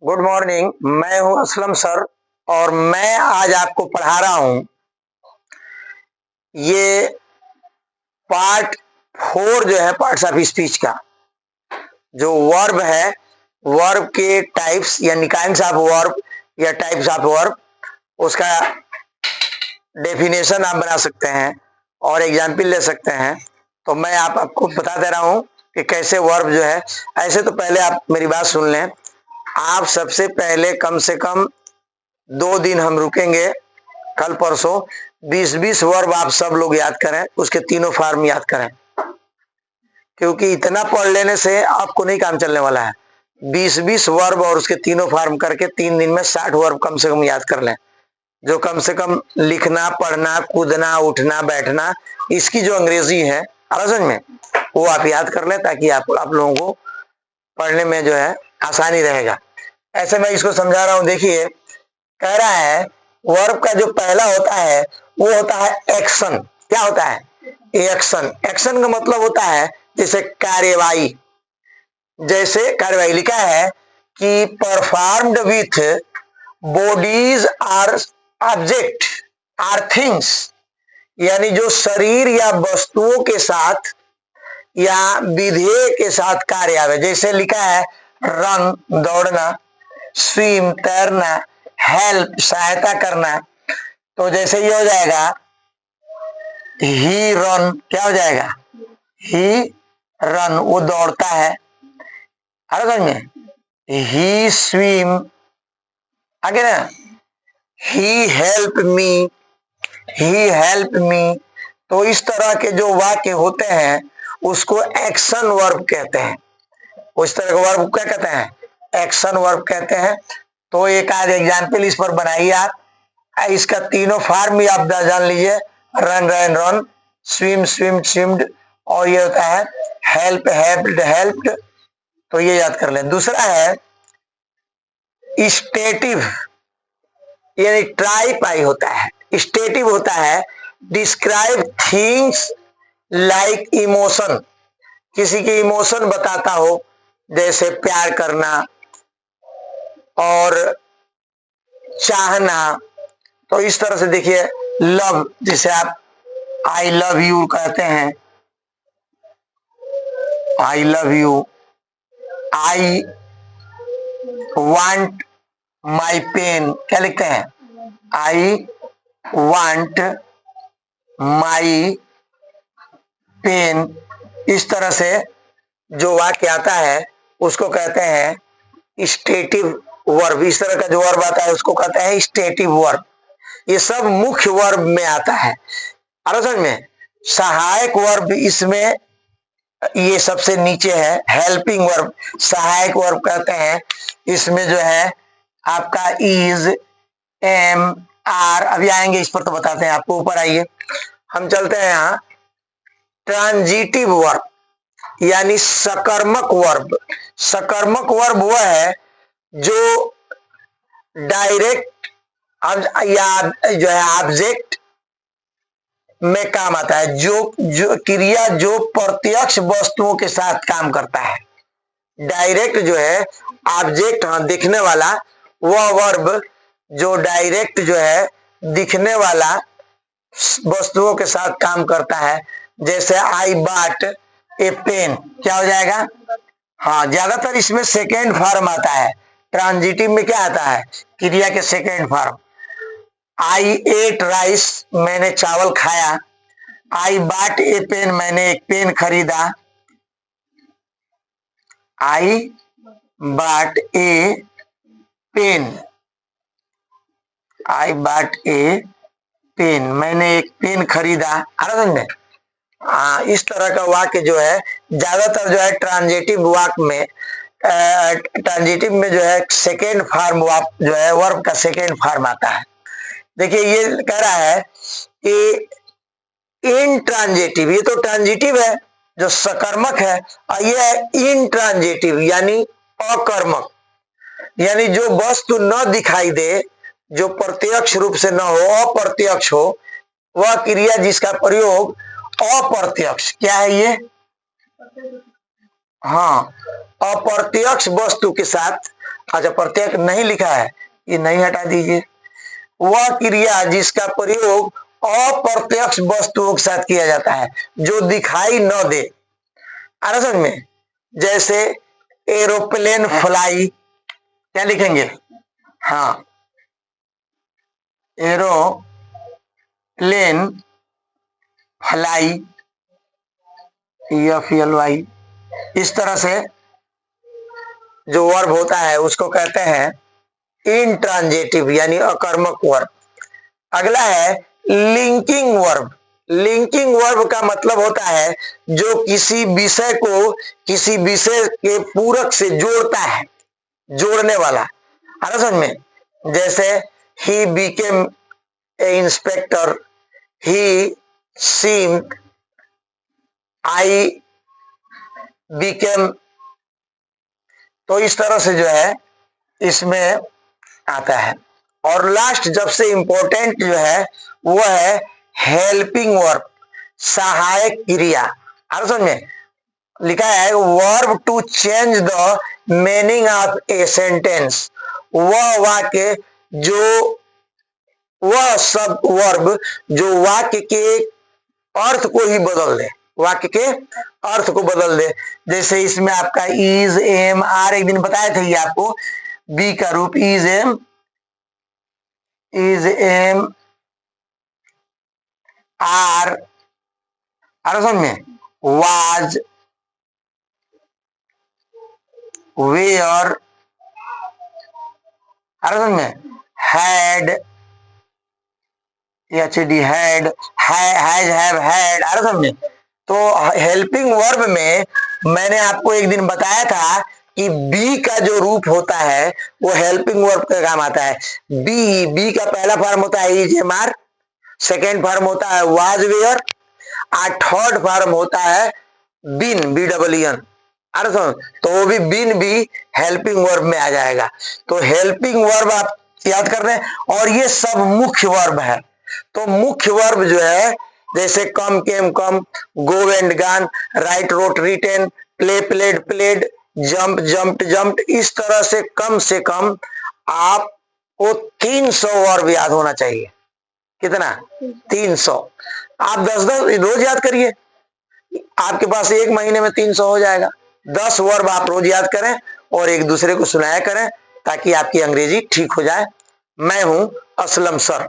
Good morning. मैं हूं Aslam sir और मैं आज आपको पढ़ा रहा हूं ये पार्ट 4 जो है पार्ट्स ऑफ स्पीच का। जो वर्ब है, वर्ब के टाइप्स यानी काइंड्स ऑफ वर्ब या टाइप्स ऑफ वर्ब, उसका डेफिनेशन आप बना सकते हैं और एग्जाम्पल ले सकते हैं। तो मैं आपको बता दे रहा हूं कि कैसे वर्ब जो है। ऐसे तो पहले आप मेरी बात सुन लें। आप सबसे पहले कम से कम 2 दिन हम रुकेंगे, कल परसों 20-20 वर्ब आप सब लोग याद करें, उसके तीनों फॉर्म याद करें, क्योंकि इतना पढ़ लेने से आपको नहीं काम चलने वाला है। 20-20 वर्ब और उसके तीनों फॉर्म करके 3 दिन में 60 वर्ब कम से कम याद कर लें। जो कम से कम लिखना, पढ़ना, कूदना, उठना, बैठना, इसकी जो अंग्रेजी है समझ में, वो आप याद कर लें ताकि आप लोगों को पढ़ने में जो है आसानी रहेगा। ऐसे मैं इसको समझा रहा हूं। देखिए, कह रहा है वर्ब का जो पहला होता है वो होता है एक्शन। क्या होता है? एक्शन। एक्शन का मतलब होता है जैसे कार्यवाही। जैसे कार्यवाही लिखा है कि performed with bodies or object or things, यानी जो शरीर या वस्तुओं के साथ या विधेय के साथ कार्य आवे। जैसे लिखा है रन दौड़ना, स्विम तैरना, हेल्प सहायता करना। तो जैसे ये हो जाएगा ही रन, क्या हो जाएगा? ही रन, वो दौड़ता है। हर समझ में? ही स्विम, आगे ना, ही हेल्प मी, ही हेल्प मी। तो इस तरह के जो वाक्य होते हैं उसको एक्शन वर्ब कहते हैं। उस तरह का वर्ब क्या कहते हैं? एक्शन वर्ब कहते हैं। तो एक आध एग्जाम्पल इस पर बनाइए आप। इसका तीनों फॉर्म भी आप जान लीजिए, run run run, swim swim swimmed, और ये होता है हेल्प हेल्प्ड हेल्प्ड। तो ये याद कर लें। दूसरा है स्टेटिव, यानी ट्राइप आई होता है। स्टेटिव होता है डिस्क्राइब थिंग्स लाइक इमोशन, किसी के इमोशन बताता हो, जैसे प्यार करना और चाहना। तो इस तरह से देखिए, लव, जिसे आप आई लव यू कहते हैं, I love you, I want my pen, क्या लिखते हैं? I want my pen. इस तरह से जो वाक्य आता है उसको कहते हैं स्टेटिव वर्ब। इस तरह का जो वर्ब आता है उसको कहते हैं स्टेटिव वर्ब। ये सब मुख्य वर्ब में आता है। समझ में? सहायक वर्ब इसमें ये सबसे नीचे है, हेल्पिंग वर्ब, सहायक वर्ब कहते हैं। इसमें जो है आपका इज, एम, आर, अभी आएंगे इस पर तो बताते हैं आपको। ऊपर आइए, हम चलते हैं यहाँ ट्रांजिटिव वर्ब, यानी सकर्मक वर्ब। सकर्मक वर्ब वह है जो डायरेक्ट या जो है ऑब्जेक्ट में काम आता है। जो क्रिया जो प्रत्यक्ष वस्तुओं के साथ काम करता है। डायरेक्ट जो है ऑब्जेक्ट, हाँ, दिखने वाला, वह वर्ब जो डायरेक्ट जो है दिखने वाला वस्तुओं के साथ काम करता है। जैसे आई बाट ए पेन, क्या हो जाएगा? हाँ, ज्यादातर इसमें सेकेंड फॉर्म आता है। ट्रांजिटिव में क्या आता है? क्रिया के सेकेंड फॉर्म। आई एट राइस, मैंने चावल खाया। आई बाट ए पेन, मैंने एक पेन खरीदा। आई बाट ए पेन, आई बाट ए पेन, मैंने एक पेन खरीदा। समझे? इस तरह का वाक्य जो है ज्यादातर जो है ट्रांजिटिव वाक्य में, ट्रांजिटिव में जो है सेकेंड फॉर्म जो है वर्ब का सेकेंड फॉर्म आता है। देखिए, ये कह रहा है कि इन ट्रांजिटिव, ये तो ट्रांजिटिव है जो सकर्मक है, और ये है इन ट्रांजिटिव यानी अकर्मक, यानी जो वस्तु न दिखाई दे, जो प्रत्यक्ष रूप से न हो, अप्रत्यक्ष हो, वह क्रिया जिसका प्रयोग अप्रत्यक्ष, क्या है ये? हाँ, अप्रत्यक्ष वस्तु के साथ, अच्छा प्रत्यक्ष नहीं लिखा है, ये नहीं हटा दीजिए। वह क्रिया जिसका प्रयोग अप्रत्यक्ष वस्तुओं के साथ किया जाता है, जो दिखाई न दे। आ रहा समझ में? जैसे एरोप्लेन फ्लाई, क्या लिखेंगे? हाँ, एरोप्लेन फ्लाई, FLY। इस तरह से जो वर्ब होता है उसको कहते हैं इंट्रांजिटिव यानी अकर्मक वर्ब। अगला है लिंकिंग वर्ब। लिंकिंग वर्ब का मतलब होता है जो किसी विषय को किसी विषय के पूरक से जोड़ता है, जोड़ने वाला। है ना समझ में? जैसे he became a inspector, he seemed, I became. तो इस तरह से जो है इसमें आता है। और लास्ट जब से इंपॉर्टेंट जो है वो है हेल्पिंग वर्ब, सहायक क्रिया। आप समझ में? लिखा है verb to change the meaning of a sentence. वह वाक्य जो वह सब वर्ब जो वाक्य के अर्थ को ही बदल दे, वाक्य के अर्थ को बदल दे। जैसे इसमें आपका इज, एम, आर, एक दिन बताए थे ये आपको, बी का रूप इज एम, आर, समझ में? वाज, वेयर, समझ में? Had, HD, had, has, have, had. समझ में? तो हेल्पिंग वर्ब में मैंने आपको एक दिन बताया था कि बी का जो रूप होता है वो हेल्पिंग वर्ब का काम आता है। बी का पहला फॉर्म होता है is, am, are, second form होता है वाज, वेयर, और थर्ड फॉर्म होता है बीन, BEEN। तो वो भी बीन भी हेल्पिंग वर्ब में आ जाएगा। तो हेल्पिंग वर्ब आप याद कर रहे हैं, और ये सब मुख्य वर्ब है। तो मुख्य वर्ब जो है जैसे come, came, come, go and gone, write, wrote, written, play, played, played, jump, jumped, jumped. इस तरह से कम आपको 300 वर्ब याद होना चाहिए। कितना? 300। आप 10-10 रोज याद करिए, आपके पास एक महीने में 300 हो जाएगा। 10 वर्ब आप रोज याद करें और एक दूसरे को सुनाया करें ताकि आपकी अंग्रेजी ठीक हो जाए। मैं हूं असलम सर।